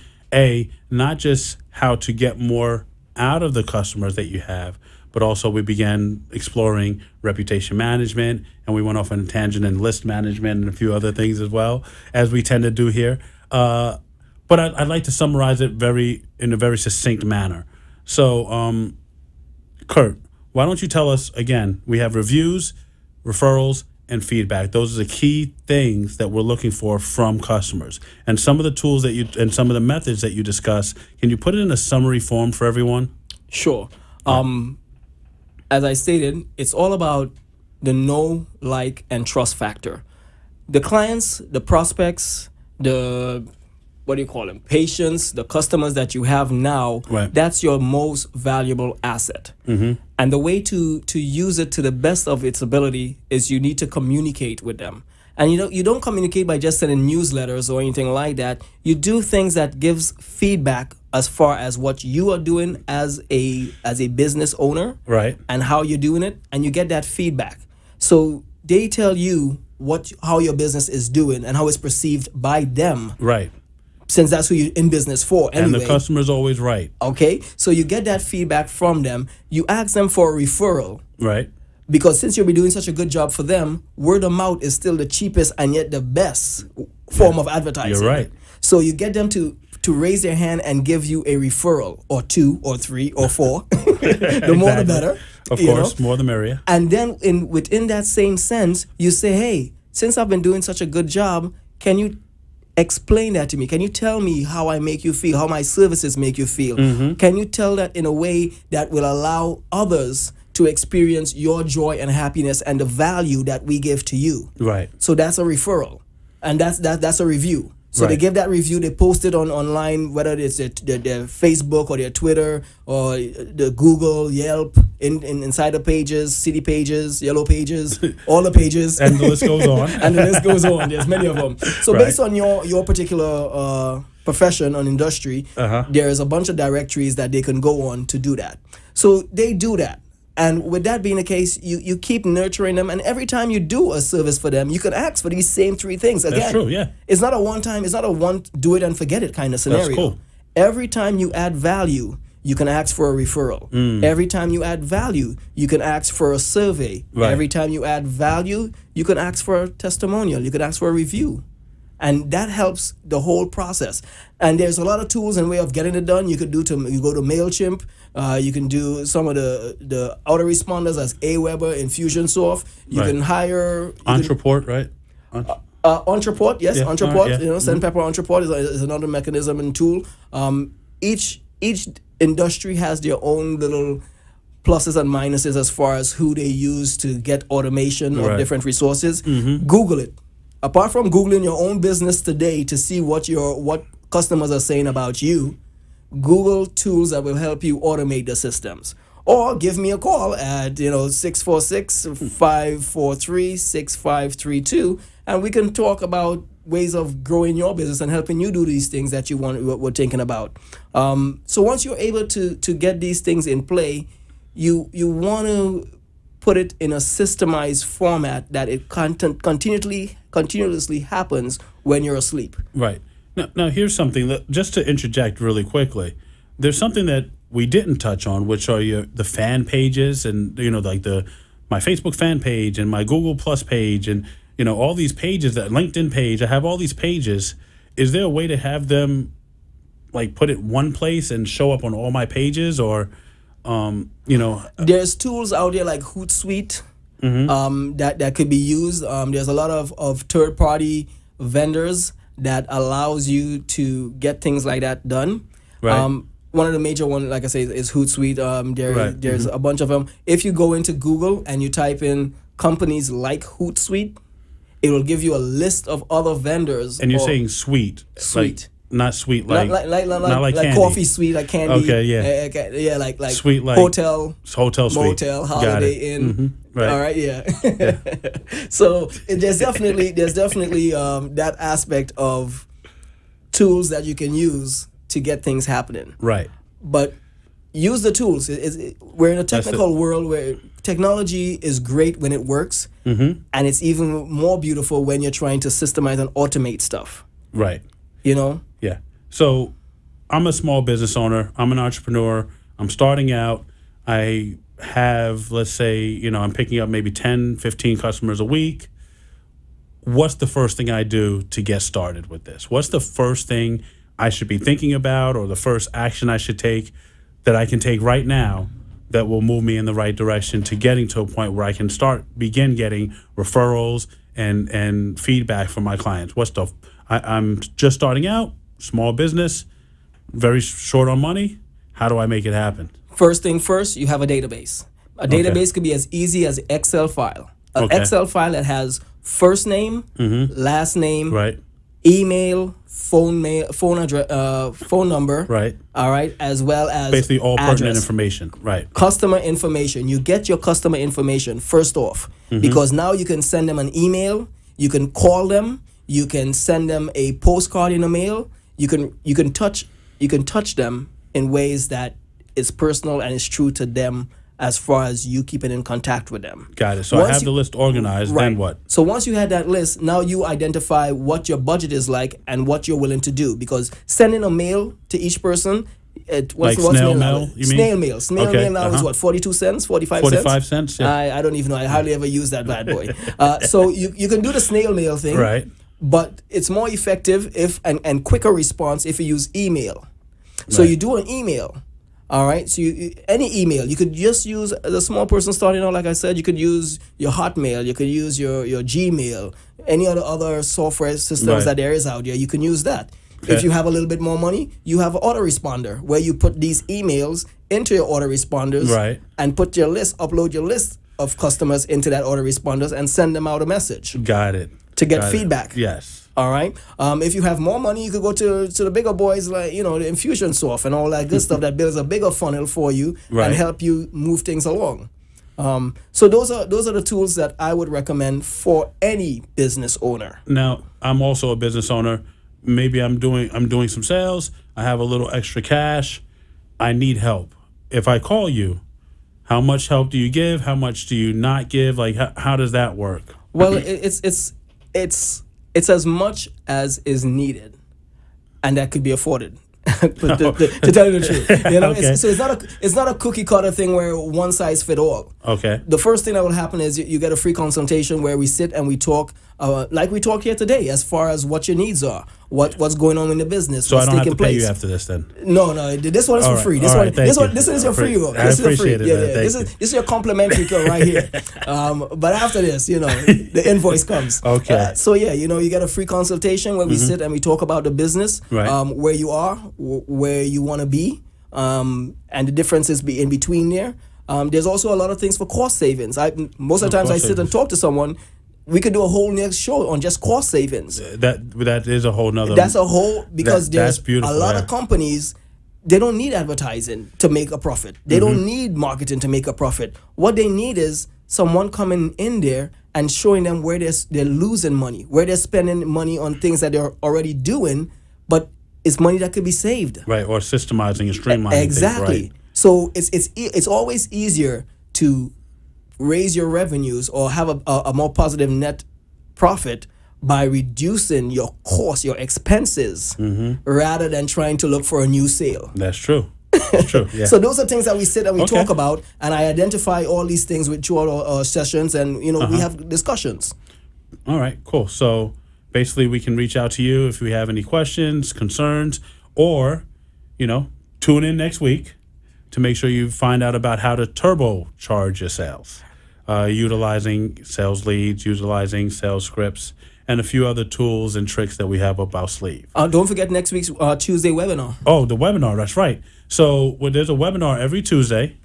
not just how to get more out of the customers that you have, but also we began exploring reputation management, and we went off on a tangent in list management and a few other things as well, as we tend to do here. But I'd like to summarize it in a very succinct manner. So, Kurt, why don't you tell us again? We have reviews, referrals, and feedback. Those are the key things that we're looking for from customers. And some of the tools and some of the methods that you discuss, can you put it in a summary form for everyone? Sure. As I stated, it's all about the know, like, and trust factor. The clients, the prospects, the patients, the customers that you have now, right, that's your most valuable asset. Mm-hmm. And the way to use it to the best of its ability is you need to communicate with them. And you don't communicate by just sending newsletters or anything like that. You do things that gives feedback as far as what you are doing as a business owner, right, and how you're doing it, and you get that feedback. So they tell you how your business is doing and how it's perceived by them. Right. Since that's who you're in business for anyway. And the customer's always right. Okay, so you get that feedback from them. You ask them for a referral. Right. Because since you'll be doing such a good job for them, word of mouth is still the cheapest and yet the best form of advertising. You're right. So you get them to raise their hand and give you a referral, or 2 or 3 or 4. The more the better. Of course, more the merrier. And then within that same sense, you say, hey, since I've been doing such a good job, can you explain that to me? Can you tell me how I make you feel, how my services make you feel? Mm-hmm. Can you tell that in a way that will allow others to experience your joy and happiness and the value that we give to you? Right. So that's a referral, and that's a review. So right, they give that review, they post it online, whether it's their Facebook or their Twitter or the Google, Yelp, inside the pages, city pages, yellow pages, all the pages. And the list goes on. And the list goes on. There's many of them. So Right. based on your particular profession and industry, there's a bunch of directories that they can go on to do that. So they do that. And with that being the case, you keep nurturing them, and every time you do a service for them, you can ask for these same 3 things. Again, That's true, yeah. It's not a one-time, it's not a do it and forget it kind of scenario. That's cool. Every time you add value, you can ask for a referral. Every time you add value, you can ask for a survey. Right. Every time you add value, you can ask for a testimonial. You can ask for a review. and that helps the whole process. And there's a lot of tools and way of getting it done. You could you go to MailChimp. You can do some of the autoresponders as Aweber, Infusionsoft. You can hire Entreport, right? Entreport, yes, Yeah. Entreport. Yeah. SendPepper Entreport is another mechanism and tool. Each industry has their own little pluses and minuses as far as who they use to get automation of different resources. Google it. Apart from Googling your own business today to see what customers are saying about you, Google tools that will help you automate the systems. Or give me a call at 646-543-6532, and we can talk about ways of growing your business and helping you do these things that we're thinking about. So once you're able to get these things in play, you want to put it in a systemized format that it continuously happens when you're asleep. Right. Now here's something that, just to interject really quickly. There's something that we didn't touch on, which are the fan pages, and like my Facebook fan page and my Google Plus page, and all these pages, that LinkedIn page. I have all these pages. Is there a way to have them like put it one place and show up on all my pages, or there's tools out there like Hootsuite that could be used. There's a lot of third-party vendors that allows you to get things like that done. Right. One of the major ones, like I say, is Hootsuite. There's a bunch of them. If you go into Google and you type in companies like Hootsuite, it will give you a list of other vendors. And you're saying sweet. Sweet. Not sweet like not like candy. coffee sweet, like candy. Okay, yeah. Yeah, like sweet, like hotel sweet. Motel, Holiday Inn. Right. All right, yeah. So there's definitely that aspect of tools that you can use to get things happening. Right. But use the tools. We're in a technical world where technology is great when it works, and it's even more beautiful when you're trying to systemize and automate stuff. Right. Yeah. So I'm a small business owner. I'm an entrepreneur. I'm starting out. I have, let's say, I'm picking up maybe 10, 15 customers a week. What's the first thing I do to get started with this? What's the first thing I should be thinking about, or the first action I should take that I can take right now that will move me in the right direction to getting to a point where I can begin getting referrals and feedback from my clients? I'm just starting out, small business, very short on money. How do I make it happen? First thing first, you have a database. A database could be as easy as an Excel file. An Excel file that has first name, last name, right, email, phone address, phone number, right, all right, as well as basically all address. pertinent information, right. Customer information. You get your customer information first off, because now you can send them an email, you can call them, you can send them a postcard in the mail. You can touch them in ways that is personal and is true to them as far as you keeping in contact with them. Got it. So I have the list organized, then what? So once you had that list, now you identify what your budget is like and what you're willing to do. Because sending a mail to each person, what's snail mail, you mean? Snail mail. Snail mail now is what, 42 cents, 45 cents? 45 cents, yeah. I don't even know. I hardly ever use that bad boy. So you can do the snail mail thing. Right. But it's more effective and quicker response if you use email. So you do an email. All right, so any email, you could just use, as a small person starting out, like I said, you could use your Hotmail, you could use your Gmail, any other software systems that there is out there, you can use that. Okay. If you have a little bit more money, you have an autoresponder where you put these emails into your autoresponders and upload your list of customers into that autoresponders and send them out a message. Got it. To get feedback. Yes. All right. If you have more money, you could go to the bigger boys like, the Infusionsoft and all that good stuff that builds a bigger funnel for you and help you move things along. So those are the tools that I would recommend for any business owner. Now, I'm also a business owner. Maybe I'm doing some sales. I have a little extra cash. I need help. If I call you, how much help do you give? How much do you not give? Like, how does that work? Well, it's as much as is needed, and that could be afforded. to tell you the truth, so it's not a cookie cutter thing where one size fit all. Okay. The first thing that will happen is you get a free consultation where we sit and we talk like we talk here today, as far as what your needs are, what's going on in the business, So I what's don't have taking to pay place. you after this then. No, this one is for free. This is your free one. I appreciate it. This is your complimentary right here. But after this, the invoice comes. Okay. So yeah, you get a free consultation where we sit and we talk about the business, where you are, where you want to be, and the differences in between there. There's also a lot of things for cost savings. Most of the times I sit and talk to someone. We could do a whole next show on just cost savings. That is a whole nother. That's a whole, because there's a lot of of companies, they don't need advertising to make a profit. They don't need marketing to make a profit. What they need is someone coming in there and showing them where they're losing money, where they're spending money on things that they're already doing, but it's money that could be saved. Right, or systemizing and streamlining. Exactly. Things, right. So it's always easier to raise your revenues or have a more positive net profit by reducing your costs, your expenses, rather than trying to look for a new sale. That's true. That's true. Yeah. So those are things that we sit and we talk about, and I identify all these things with throughout our sessions, and we have discussions. All right, cool. So basically, we can reach out to you if we have any questions, concerns, or tune in next week to make sure you find out about how to turbocharge your sales, utilizing sales leads, utilizing sales scripts, and a few other tools and tricks that we have up our sleeve. Don't forget next week's Tuesday webinar. Oh, the webinar, that's right. So there's a webinar every Tuesday.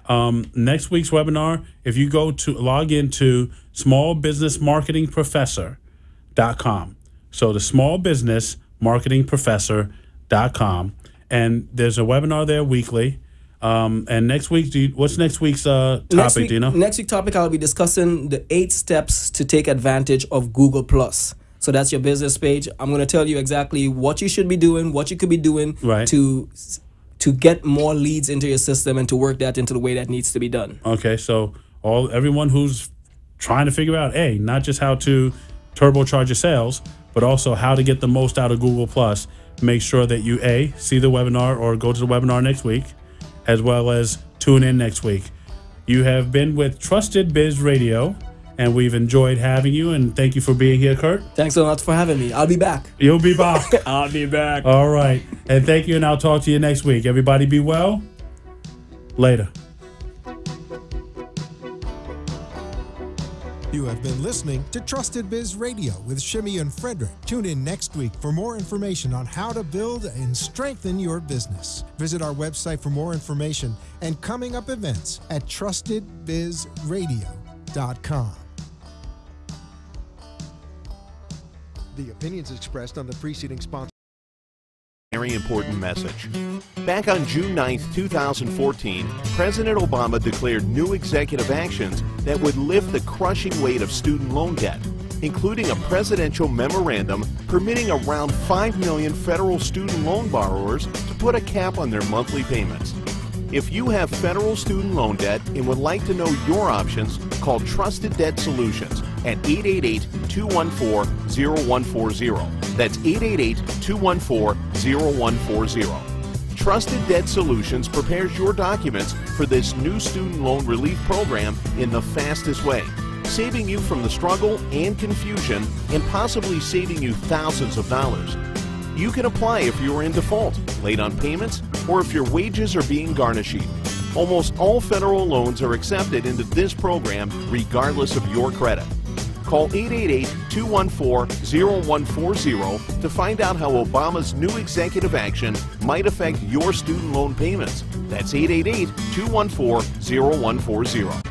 Next week's webinar, if you log into smallbusinessmarketingprofessor.com. So the smallbusinessmarketingprofessor.com. And there's a webinar there weekly. And next week, what's next week's topic, do you know? Next week's topic, I'll be discussing the 8 steps to take advantage of Google+. So that's your business page. I'm going to tell you exactly what you should be doing, what you could be doing to get more leads into your system and to work that into the way that needs to be done. Okay, so everyone who's trying to figure out, not just how to turbocharge your sales, but also how to get the most out of Google+, make sure that you, see the webinar or go to the webinar next week, as well as tune in next week. You have been with Trusted Biz Radio, and we've enjoyed having you, and thank you for being here, Kurt. Thanks so much for having me. I'll be back. You'll be back. I'll be back. All right. And thank you, and I'll talk to you next week. Everybody be well. Later. You have been listening to Trusted Biz Radio with Shimmy and Frederick. Tune in next week for more information on how to build and strengthen your business. Visit our website for more information and coming up events at trustedbizradio.com. The opinions expressed on the preceding sponsor. Very important message. Back on June 9th, 2014, President Obama declared new executive actions that would lift the crushing weight of student loan debt, including a presidential memorandum permitting around 5 million federal student loan borrowers to put a cap on their monthly payments. If you have federal student loan debt and would like to know your options, call Trusted Debt Solutions at 888-214-0140. That's 888-214-0140. Trusted Debt Solutions prepares your documents for this new student loan relief program in the fastest way, saving you from the struggle and confusion and possibly saving you thousands of dollars. You can apply if you are in default, late on payments, or if your wages are being garnished. Almost all federal loans are accepted into this program regardless of your credit. Call 888-214-0140 to find out how Obama's new executive action might affect your student loan payments. That's 888-214-0140.